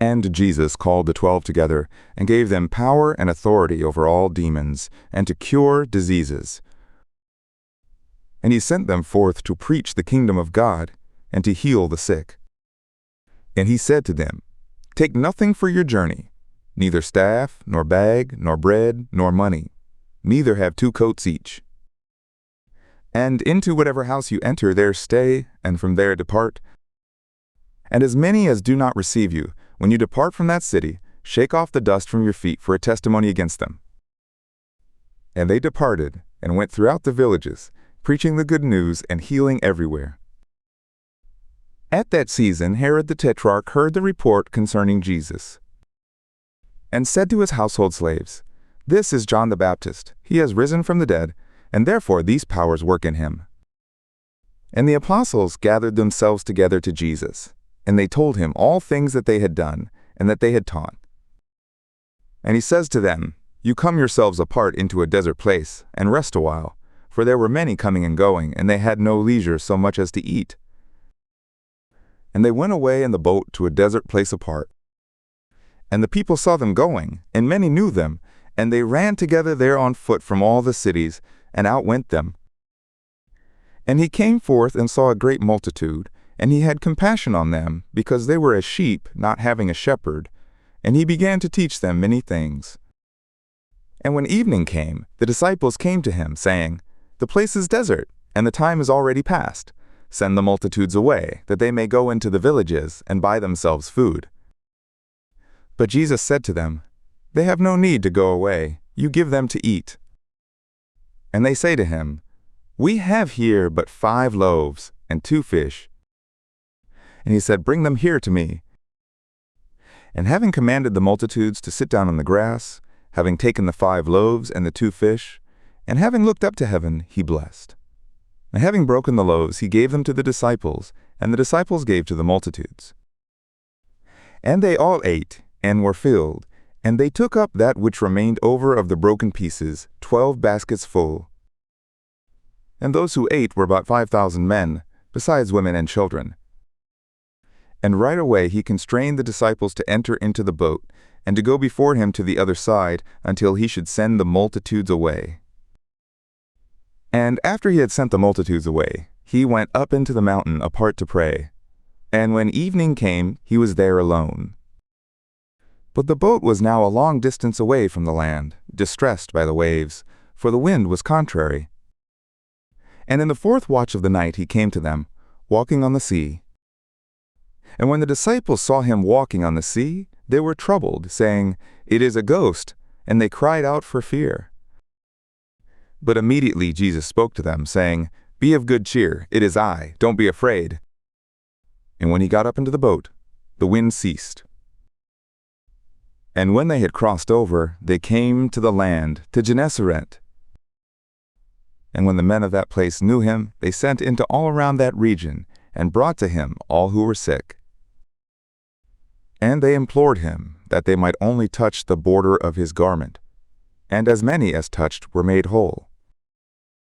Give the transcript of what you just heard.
And Jesus called the 12 together, and gave them power and authority over all demons, and to cure diseases. And he sent them forth to preach the kingdom of God, and to heal the sick. And he said to them, Take nothing for your journey, neither staff, nor bag, nor bread, nor money, neither have 2 coats each. And into whatever house you enter, there stay, and from there depart. And as many as do not receive you, when you depart from that city, shake off the dust from your feet for a testimony against them. And they departed, and went throughout the villages, preaching the good news and healing everywhere. At that season Herod the Tetrarch heard the report concerning Jesus, and said to his household slaves, This is John the Baptist. He has risen from the dead, and therefore these powers work in him. And the apostles gathered themselves together to Jesus, and they told him all things that they had done, and that they had taught. And he says to them, You come yourselves apart into a desert place, and rest a while, for there were many coming and going, and they had no leisure so much as to eat. And they went away in the boat to a desert place apart. And the people saw them going, and many knew them, and they ran together there on foot from all the cities, and outwent them. And he came forth and saw a great multitude, and he had compassion on them, because they were as sheep not having a shepherd, and he began to teach them many things. And when evening came, the disciples came to him, saying, The place is desert, and the time is already past. Send the multitudes away, that they may go into the villages and buy themselves food. But Jesus said to them, They have no need to go away. You give them to eat. And they say to him, We have here but 5 loaves and 2 fish. And he said, Bring them here to me. And having commanded the multitudes to sit down on the grass, having taken the 5 loaves and the 2 fish, and having looked up to heaven, he blessed. And having broken the loaves, he gave them to the disciples, and the disciples gave to the multitudes. And they all ate, and were filled, and they took up that which remained over of the broken pieces, 12 baskets full. And those who ate were about 5,000 men, besides women and children. And right away he constrained the disciples to enter into the boat, and to go before him to the other side, until he should send the multitudes away. And after he had sent the multitudes away, he went up into the mountain apart to pray. And when evening came, he was there alone. But the boat was now a long distance away from the land, distressed by the waves, for the wind was contrary. And in the 4th watch of the night he came to them, walking on the sea. And when the disciples saw him walking on the sea, they were troubled, saying, It is a ghost, and they cried out for fear. But immediately Jesus spoke to them, saying, Be of good cheer, it is I, don't be afraid. And when he got up into the boat, the wind ceased. And when they had crossed over, they came to the land, to Gennesaret. And when the men of that place knew him, they sent into all around that region, and brought to him all who were sick. And they implored him that they might only touch the border of his garment. And as many as touched were made whole.